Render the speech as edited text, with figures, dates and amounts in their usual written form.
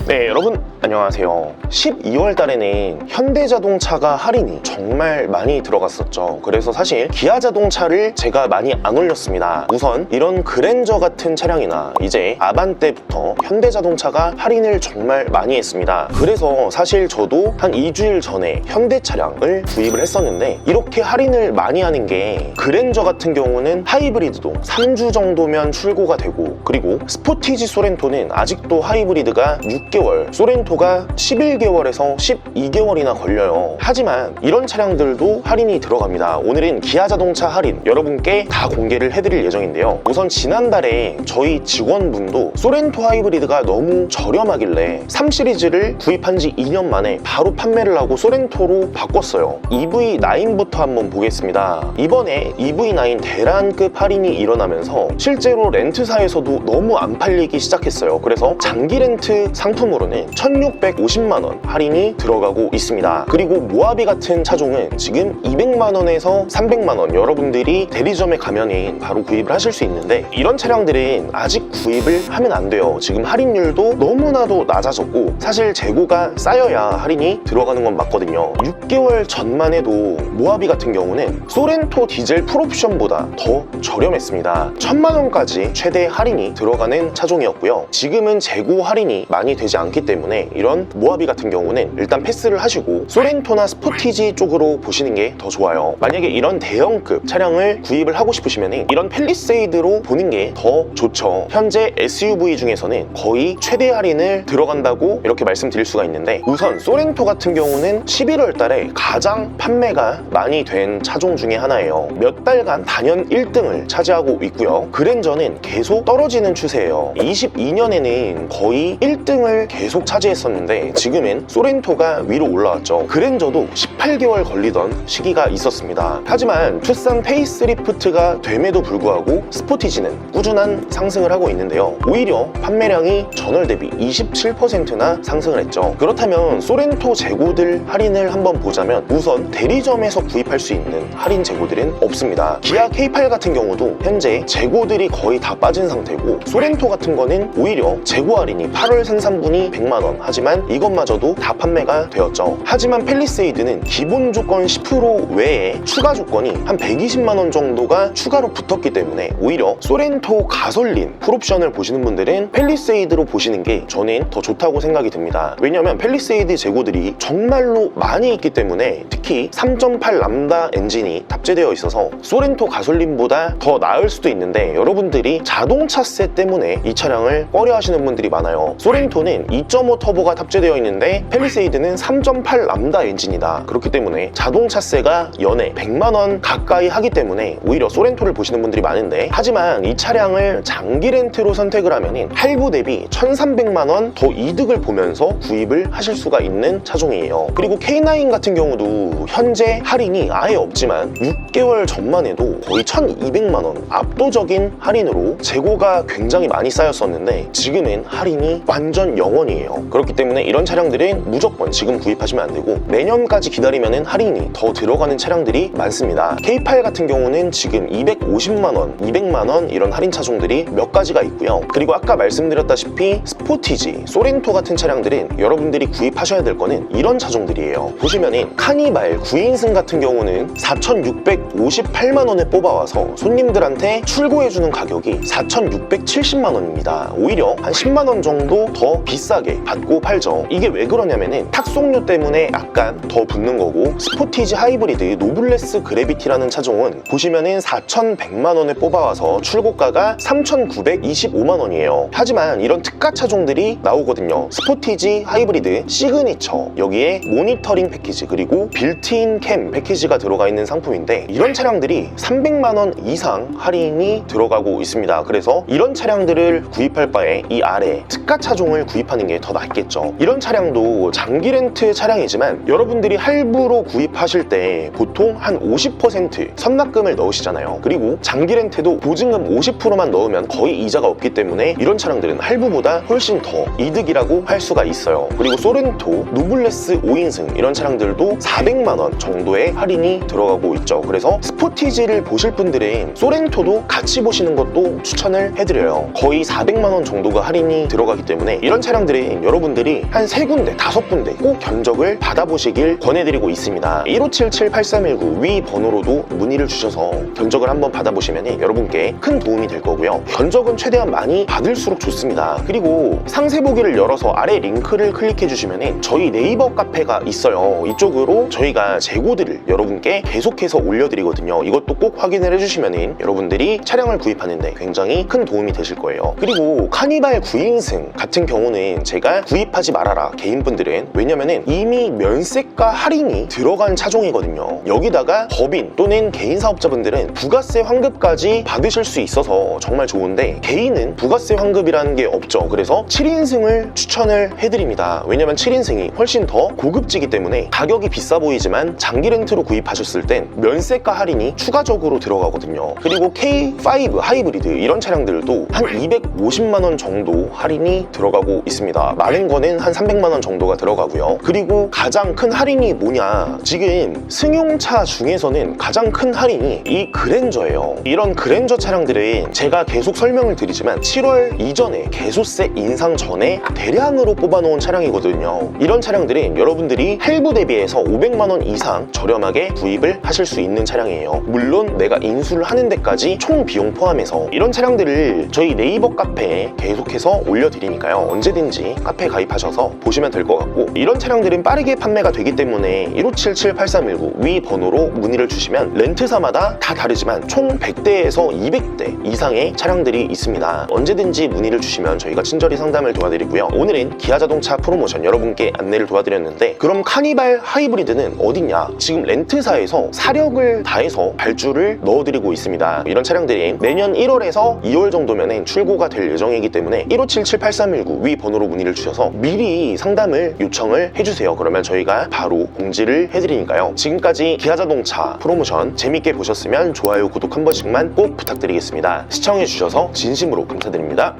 네, 여러분 안녕하세요. 12월 달에는 현대자동차가 할인이 정말 많이 들어갔었죠. 그래서 사실 기아자동차를 제가 많이 안 올렸습니다. 우선 이런 그랜저 같은 차량이나 이제 아반떼부터 현대자동차가 할인을 정말 많이 했습니다. 그래서 사실 저도 한 2주일 전에 현대 차량을 구입을 했었는데, 이렇게 할인을 많이 하는 게 그랜저 같은 경우는 하이브리드도 3주 정도면 출고가 되고, 그리고 스포티지 소렌토는 아직도 하이브리드가 6개월, 소렌토가 11개월에서 12개월이나 걸려요. 하지만 이런 차량들도 할인이 들어갑니다. 오늘은 기아자동차 할인 여러분께 다 공개를 해드릴 예정인데요. 우선 지난달에 저희 직원분도 소렌토 하이브리드가 너무 저렴하길래 3시리즈를 구입한 지 2년 만에 바로 판매를 하고 소렌토로 바꿨어요. EV9부터 한번 보겠습니다. 이번에 EV9 대란급 할인이 일어나면서 실제로 렌트사에서도 너무 안 팔리기 시작했어요. 그래서 장기 렌트 상품으로는 1650만원 할인이 들어가고 있습니다. 그리고 모하비 같은 차종은 지금 200만원에서 300만원 여러분들이 대리점에 가면은 바로 구입을 하실 수 있는데, 이런 차량들은 아직 구입을 하면 안 돼요. 지금 할인율도 너무나도 낮아졌고, 사실 재고가 쌓여야 할인이 들어가는 건 맞거든요. 6개월 전만 해도 모하비 같은 경우는 소렌토 디젤 풀옵션보다 더 저렴했습니다. 1000만원까지 최대 할인이 들어가는 차종이었고요. 지금은 재고 할인이 많이 되지 않기 때문에 이런 모하비 같은 경우는 일단 패스를 하시고 소렌토나 스포티지 쪽으로 보시는 게 더 좋아요. 만약에 이런 대형급 차량을 구입을 하고 싶으시면 이런 팰리세이드로 보는 게 더 좋죠. 현재 SUV 중에서는 거의 최대 할인을 들어간다고 이렇게 말씀드릴 수가 있는데, 우선 소렌토 같은 경우는 11월 달에 가장 판매가 많이 된 차종 중에 하나예요. 몇 달간 단연 1등을 차지하고 있고요. 그랜저는 계속 떨어지는 추세예요. 22년에는 거의 1등을 계속 차지했었는데 지금은 소렌토가 위로 올라왔죠. 그랜저도 18개월 걸리던 시기가 있었습니다. 하지만 투싼 페이스리프트가 됨에도 불구하고 스포티지는 꾸준한 상승을 하고 있는데요. 오히려 판매량이 전월 대비 27%나 상승을 했죠. 그렇다면 소렌토 재고들 할인을 한번 보자면, 우선 대리점에서 구입할 수 있는 할인 재고들은 없습니다. 기아 K8 같은 경우도 현재 재고들이 거의 다 빠진 상태고, 소렌토 같은 거는 오히려 재고 할인이 8월 생산분이 100만원, 하지만 이것마저도 다 판매가 되었죠. 하지만 팰리세이드는 기본 조건 10% 외에 추가 조건이 한 120만원 정도가 추가로 붙었기 때문에 오히려 소렌토 가솔린 풀옵션을 보시는 분들은 팰리세이드로 보시는 게 저는 더 좋다고 생각이 듭니다. 왜냐면 팰리세이드 재고들이 정말로 많이 있기 때문에, 특히 3.8 람다 엔진이 탑재되어 있어서 소렌토 가솔린보다 더 나을 수도 있는데, 여러분들이 자동차세 때문에 이 차량을 꺼려 하시는 분들이 많아요. 소렌토는 2.5 터보가 탑재되어 있는데 팰리세이드는 3.8 람다 엔진이다. 그렇기 때문에 자동차세가 연에 100만원 가까이 하기 때문에 오히려 소렌토를 보시는 분들이 많은데, 하지만 이 차량을 장기 렌트로 선택을 하면 할부 대비 1300만원 더 이득을 보면서 구입을 하실 수가 있는 차종이에요. 그리고 K9 같은 경우도 현재 할인이 아예 없지만 6개월 전만 해도 거의 1200만원 압도적인 할인으로 재고가 굉장히 많이 쌓였었는데 지금은 할인이 완전 0원이에요. 그렇기 때문에 이런 차량들은 무조건 지금 구입하시면 안 되고, 내년까지 기다리면 할인이 더 들어가는 차량들이 많습니다. K8 같은 경우는 지금 250만원, 200만원 이런 할인 차종들이 몇 가지가 있고요. 그리고 아까 말씀드렸다시피 스포티지, 소렌토 같은 차량들은 여러분들이 구입하셔야 될 거는 이런 차종들이에요. 보시면은 카니발 9인승 같은 경우는 4,658만원에 뽑아와서 손님들한테 출고해주는 가격이 4,670만원입니다. 오히려 한 10만원 정도 더 비싸게 받고 팔죠. 이게 왜 그러냐면은 탁송료 때문에 약간 더 붙는 거고, 스포티지 하이브리드 노블레스 그래비티라는 차종은 보시면은 4,100만원에 뽑아와서 출고가가 3,925만원이에요. 하지만 이런 특가 차종들이 나오거든요. 스포티지 하이브리드 시그니처, 여기에 모니터링 패키지 그리고 빌트인 캠 패키지가 들어가 있는 상품인데, 이런 차량들이 300만원 이상 할인이 들어가고 있습니다. 그래서 이런 차량들을 구입할 바에 이 아래 특가 차종을 구입하는 게 더 낫겠죠. 이런 차량도 장기 렌트 차량이지만 여러분들이 할부로 구입하실 때 보통 한 50% 선납금을 넣으시잖아요. 그리고 장기 렌트도 보증금 50%만 넣으면 거의 이자가 없기 때문에 이런 차량들은 할부보다 훨씬 더 이득이라고 할 수가 있어요. 그리고 소렌토, 노블레스 5인승 이런 차량들도 400만원 정도의 할인이 들어가고 있죠. 그래서 스포티지를 보실 분들은 소렌토도 같이 보시는 것도 추천을 해드려요. 거의 400만원 정도가 할인이 들어가기 때문에 이런 차량 차량들은 여러분들이 한 3군데, 5군데 꼭 견적을 받아보시길 권해드리고 있습니다. 1577-8319 위 번호로도 문의를 주셔서 견적을 한번 받아보시면 여러분께 큰 도움이 될 거고요. 견적은 최대한 많이 받을수록 좋습니다. 그리고 상세 보기를 열어서 아래 링크를 클릭해 주시면 저희 네이버 카페가 있어요. 이쪽으로 저희가 재고들을 여러분께 계속해서 올려드리거든요. 이것도 꼭 확인을 해주시면 여러분들이 차량을 구입하는데 굉장히 큰 도움이 되실 거예요. 그리고 카니발 9인승 같은 경우는 제가 구입하지 말아라, 개인분들은. 왜냐면은 이미 면세가 할인이 들어간 차종이거든요. 여기다가 법인 또는 개인 사업자분들은 부가세 환급까지 받으실 수 있어서 정말 좋은데, 개인은 부가세 환급이라는 게 없죠. 그래서 7인승을 추천을 해드립니다. 왜냐면 7인승이 훨씬 더 고급지기 때문에 가격이 비싸 보이지만 장기 렌트로 구입하셨을 땐 면세가 할인이 추가적으로 들어가거든요. 그리고 K5 하이브리드 이런 차량들도 한 250만원 정도 할인이 들어가고 있습니다. 많은 거는 한 300만원 정도가 들어가고요. 그리고 가장 큰 할인이 뭐냐, 지금 승용차 중에서는 가장 큰 할인이 이 그랜저예요. 이런 그랜저 차량들은 제가 계속 설명을 드리지만 7월 이전에 개소세 인상 전에 대량으로 뽑아놓은 차량이거든요. 이런 차량들은 여러분들이 할부 대비해서 500만원 이상 저렴하게 구입을 하실 수 있는 차량이에요. 물론 내가 인수를 하는 데까지 총 비용 포함해서. 이런 차량들을 저희 네이버 카페에 계속해서 올려드리니까요. 언제든지 카페 가입하셔서 보시면 될 것 같고, 이런 차량들은 빠르게 판매가 되기 때문에 1577-8319 위 번호로 문의를 주시면 렌트사마다 다 다르지만 총 100대에서 200대 이상의 차량들이 있습니다. 언제든지 문의를 주시면 저희가 친절히 상담을 도와드리고요. 오늘은 기아자동차 프로모션 여러분께 안내를 도와드렸는데, 그럼 카니발 하이브리드는 어딨냐? 지금 렌트사에서 사력을 다해서 발주를 넣어드리고 있습니다. 이런 차량들이 내년 1월에서 2월 정도면 출고가 될 예정이기 때문에 1577-8319 위 번호로 문의를 주셔서 미리 상담을 요청을 해주세요. 그러면 저희가 바로 공지를 해드리니까요. 지금까지 기아자동차 프로모션 재밌게 보셨으면 좋아요, 구독 한 번씩만 꼭 부탁드리겠습니다. 시청해주셔서 진심으로 감사드립니다.